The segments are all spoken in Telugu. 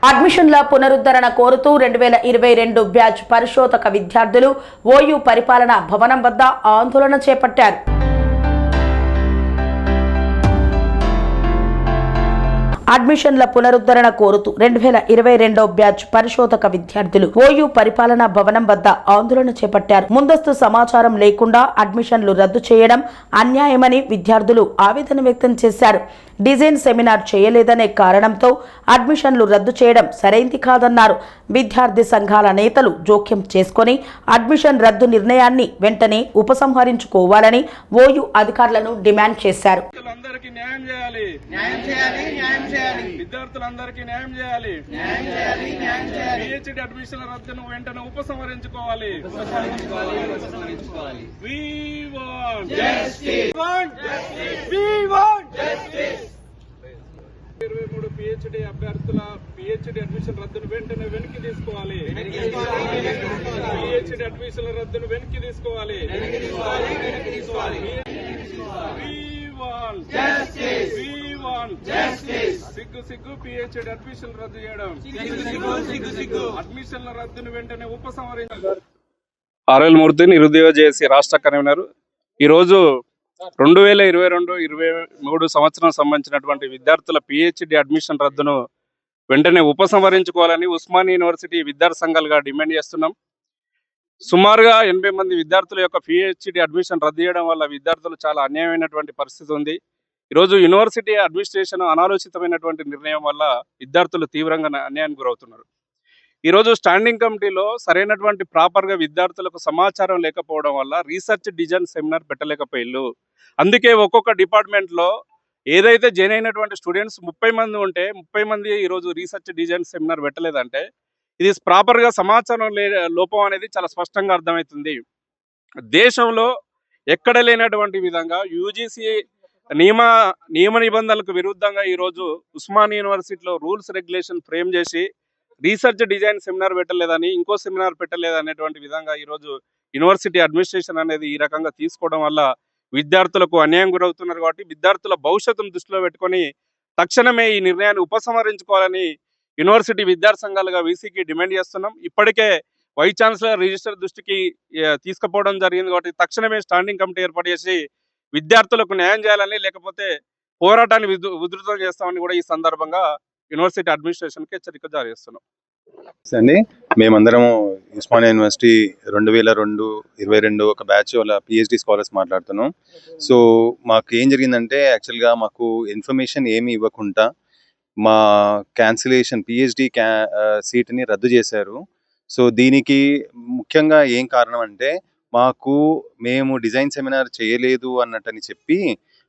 అడ్మిషన్ల పునరుద్ధరణ కోరుతూ 2022 బ్యాచ్ పరిశోధక విద్యార్థులు ఓయూ పరిపాలనా భవనం వద్ద ఆందోళన చేపట్టారు. అడ్మిషన్ల పునరుద్ధరణ కోరుతూ 2022 బ్యాచ్ పరిశోధక విద్యార్థులు ఓయూ పరిపాలనా భవనం వద్ద ఆందోళన చేపట్టారు. ముందస్తు సమాచారం లేకుండా అడ్మిషన్లు రద్దు చేయడం అన్యాయమని విద్యార్థులు ఆవేదన వ్యక్తం చేశారు. డిజైన్ సెమినార్ చేయలేదనే కారణంతో అడ్మిషన్లు రద్దు చేయడం సరైంది కాదన్నారు. విద్యార్థి సంఘాల నేతలు జోక్యం చేసుకుని అడ్మిషన్ రద్దు నిర్ణయాన్ని వెంటనే ఉపసంహరించుకోవాలని ఓయూ అధికారులను డిమాండ్ చేశారు. విద్యార్థులందరికీ న్యాయం చేయాలి. పిహెచ్డి అడ్మిషన్ రద్దును వెంటనే ఉపసంహరించుకోవాలి. We want justice. 23 పిహెచ్డి అభ్యర్థుల పిహెచ్డి అడ్మిషన్ రద్దును వెంటనే వెనక్కి తీసుకోవాలి. పిహెచ్డి అడ్మిషన్ రద్దును వెనక్కి తీసుకోవాలి. సిగ్గు పిహెచ్డి అడ్మిషన్ రద్దు చేయడం. అడ్మిషన్ల రద్దును వెంటనే ఉపసంహరించారు. ఆర్ఎల్ మూర్తి నిరుద్యోగ జేఏసీ రాష్ట్ర కన్వీనర్. ఈరోజు 2022-23 సంవత్సరం సంబంధించినటువంటి విద్యార్థుల పిహెచ్డి అడ్మిషన్ రద్దును వెంటనే ఉపసంహరించుకోవాలని ఉస్మానియా యూనివర్సిటీ విద్యార్థి సంఘాలుగా డిమాండ్ చేస్తున్నాం. సుమారుగా 80 మంది విద్యార్థుల యొక్క పిహెచ్డి అడ్మిషన్ రద్దు చేయడం వల్ల విద్యార్థులు చాలా అన్యాయమైనటువంటి పరిస్థితి ఉంది. ఈరోజు యూనివర్సిటీ అడ్మినిస్ట్రేషన్ అనాలోచితమైనటువంటి నిర్ణయం వల్ల విద్యార్థులు తీవ్రంగా అన్యాయానికి గురవుతున్నారు. ఈరోజు స్టాండింగ్ కమిటీలో సరైనటువంటి ప్రాపర్గా విద్యార్థులకు సమాచారం లేకపోవడం వల్ల రీసెర్చ్ డిజైన్ సెమినార్ పెట్టలేకపోయారు. అందుకే ఒక్కొక్క డిపార్ట్మెంట్లో ఏదైతే జాయిన్ అయినటువంటి స్టూడెంట్స్ 30 మంది ఉంటే 30 మంది ఈరోజు రీసెర్చ్ డిజైన్ సెమినార్ పెట్టలేదంటే ఇది ప్రాపర్గా సమాచారం లోపం అనేది చాలా స్పష్టంగా అర్థమవుతుంది. దేశంలో ఎక్కడ లేనటువంటి విధంగా యూజీసీ నియమ నిబంధనలకు విరుద్ధంగా ఈరోజు ఉస్మానియా యూనివర్సిటీలో రూల్స్ రెగ్యులేషన్ ఫ్రేమ్ చేసి రీసెర్చ్ డిజైన్ సెమినార్ పెట్టలేదని ఇంకో సెమినార్ పెట్టలేదనేటువంటి విధంగా ఈరోజు యూనివర్సిటీ అడ్మినిస్ట్రేషన్ అనేది ఈ రకంగా తీసుకోవడం వల్ల విద్యార్థులకు అన్యాయం గురవుతున్నారు. కాబట్టి విద్యార్థుల భవిష్యత్తును దృష్టిలో పెట్టుకొని తక్షణమే ఈ నిర్ణయాన్ని ఉపసంహరించుకోవాలని యూనివర్సిటీ విద్యార్థి సంఘాలుగా వీసీకి డిమాండ్ చేస్తున్నాం. ఇప్పటికే వైస్ ఛాన్సలర్ రిజిస్టర్ దృష్టికి తీసుకుపోవడం జరిగింది. కాబట్టి తక్షణమే స్టాండింగ్ కమిటీ ఏర్పాటు చేసి విద్యార్థులకు న్యాయం చేయాలని, లేకపోతే పోరాటాన్ని ఉధృతం చేస్తామని కూడా ఈ సందర్భంగా యూనివర్సిటీ అడ్మినిస్ట్రేషన్కి హెచ్చరిక జారీ చేస్తున్నాం. అండి మేమందరము ఉస్మానియా యూనివర్సిటీ 2022 ఒక బ్యాచ్ వాళ్ళ పిహెచ్డి స్కాలర్స్ మాట్లాడుతున్నాం. సో మాకు ఏం జరిగిందంటే యాక్చువల్గా మాకు ఇన్ఫర్మేషన్ ఏమీ ఇవ్వకుండా మా క్యాన్సిలేషన్ పిహెచ్డి సీట్ని రద్దు చేశారు. సో దీనికి ముఖ్యంగా ఏం కారణం అంటే మేము డిజైన్ సెమినార్ చేయలేదు అన్నట్టని చెప్పి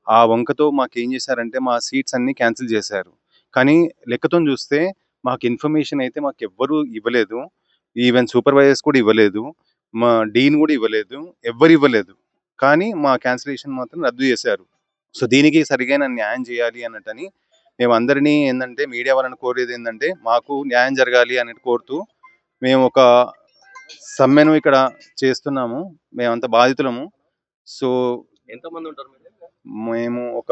ఆ వంకతో మాకు ఏం చేశారంటే మా సీట్స్ అన్ని క్యాన్సిల్ చేశారు. కానీ లెక్కతో చూస్తే మాకు ఇన్ఫర్మేషన్ అయితే మాకు ఎవ్వరూ ఇవ్వలేదు. ఈవెన్ సూపర్వైజర్స్ కూడా ఇవ్వలేదు, మా డీన్ కూడా ఇవ్వలేదు, ఎవ్వరు ఇవ్వలేదు. కానీ మా క్యాన్సిలేషన్ మాత్రం రద్దు చేశారు. సో దీనికి సరిగైన న్యాయం చేయాలి అన్నట్టని మేము అందరినీ ఏంటంటే మీడియా వాళ్ళని కోరేది ఏంటంటే మాకు న్యాయం జరగాలి అనేది కోరుతూ మేము ఒక సమ్మెను ఇక్కడ చేస్తున్నాము. మేమంతా బాధితులము. సో ఎంతమంది ఉంటారు? మేము ఒక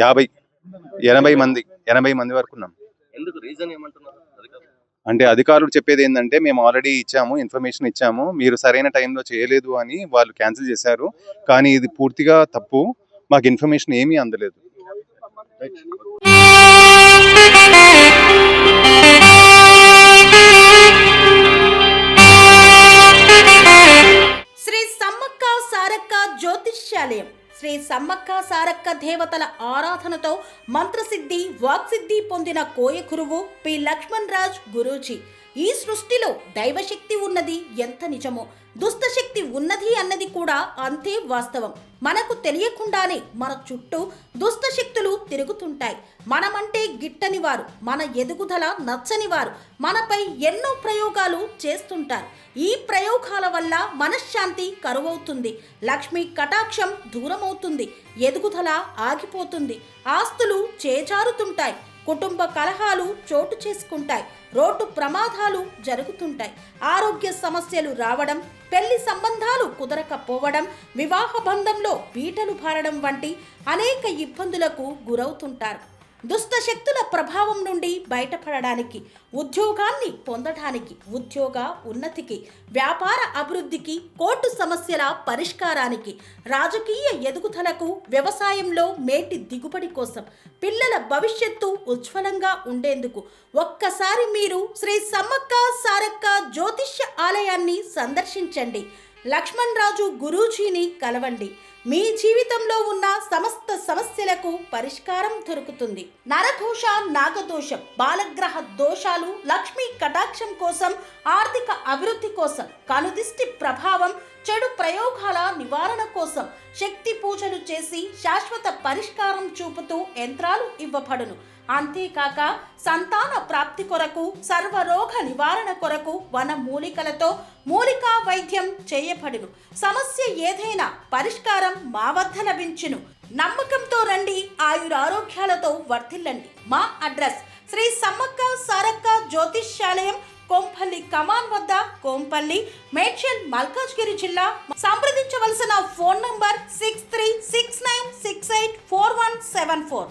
80 మంది వరకు ఉన్నాం. ఎందుకు రీజన్ ఏమంటున్నారు? అంటే అధికారులు చెప్పేది ఏంటంటే మేము ఆల్రెడీ ఇన్ఫర్మేషన్ ఇచ్చాము, మీరు సరైన టైంలో చేయలేదు అని వాళ్ళు క్యాన్సిల్ చేశారు. కానీ ఇది పూర్తిగా తప్పు, మాకు ఇన్ఫర్మేషన్ ఏమీ అందలేదు. శ్రీ సమ్మక్క సారక్క జ్యోతిష్యాలయం శ్రీ సమ్మక్క సారక్క దేవతల ఆరాధనతో మంత్రసిద్ధి వాక్సిద్ధి పొందిన కోయకురువు పి లక్ష్మణ్ రాజ్ గురూజీ. ఈ సృష్టిలో దైవశక్తి ఉన్నది ఎంత నిజమో దుష్టశక్తి ఉన్నది అన్నది కూడా అంతే వాస్తవం. మనకు తెలియకుండానే మన చుట్టూ దుష్టశక్తులు తిరుగుతుంటాయి. మనమంటే గిట్టని వారు, మన ఎదుగుదల నచ్చని వారు మనపై ఎన్నో ప్రయోగాలు చేస్తుంటారు. ఈ ప్రయోగాల వల్ల మనశ్శాంతి కరువవుతుంది, లక్ష్మీ కటాక్షం దూరమవుతుంది, ఎదుగుదల ఆగిపోతుంది, ఆస్తులు చేజారుతుంటాయి, కుటుంబ కలహాలు చోటు చేసుకుంటాయి, రోడ్డు ప్రమాదాలు జరుగుతుంటాయి, ఆరోగ్య సమస్యలు రావడం, పెళ్లి సంబంధాలు కుదరకపోవడం, వివాహ బంధంలో పీటలు భారడం వంటి అనేక ఇబ్బందులకు గురవుతుంటారు. దుష్ట శక్తుల ప్రభావం నుండి బయటపడడానికి, ఉద్యోగాన్ని పొందడానికి, ఉద్యోగ ఉన్నతికి, వ్యాపార అభివృద్ధికి, కోర్టు సమస్యల పరిష్కారానికి, రాజకీయ ఎదుగుదలకు, వ్యవసాయంలో మేటి దిగుబడి కోసం, పిల్లల భవిష్యత్తు ఉజ్వలంగా ఉండేందుకు ఒక్కసారి మీరు శ్రీ సమ్మక్క సారక్క జ్యోతిష్య ఆలయాన్ని సందర్శించండి. లక్ష్మణ్ రాజు గురూజీని కలవండి. మీ జీవితంలో ఉన్న సమస్త సమస్యలకు పరిష్కారం దొరుకుతుంది. నరఘోష, నాగదోషం, బాలగ్రహ దోషాలు, లక్ష్మీ కటాక్షం కోసం, ఆర్థిక అభివృద్ధి కోసం, కనుదిష్టి ప్రభావం, చెడు ప్రయోగాల నివారణ కోసం శక్తి పూజలు చేసి శాశ్వత పరిష్కారం చూపుతూ యంత్రాలు ఇవ్వబడును. అంతేకాక సంతాన ప్రాప్తి కొరకు, సర్వరోగ నివారణ కొరకు వన మూలికలతో మూలికా వైద్యం చేయబడును. సమస్య ఏదైనా పరిష్కారం మా వద్ద లభించును. నమ్మకంతో రండి, ఆయురారోగ్యాలతో వర్ధిల్లండి. మా అడ్రస్ శ్రీ సమ్మక్క సారక్క జ్యోతిష్యాలయం, కొంపల్లి కమాన్ వద్ద, కొంపల్లి, మేడ్చల్, మల్కాజ్గిరి జిల్లా. సంప్రదించవలసిన ఫోన్ నంబర్ 6369684174.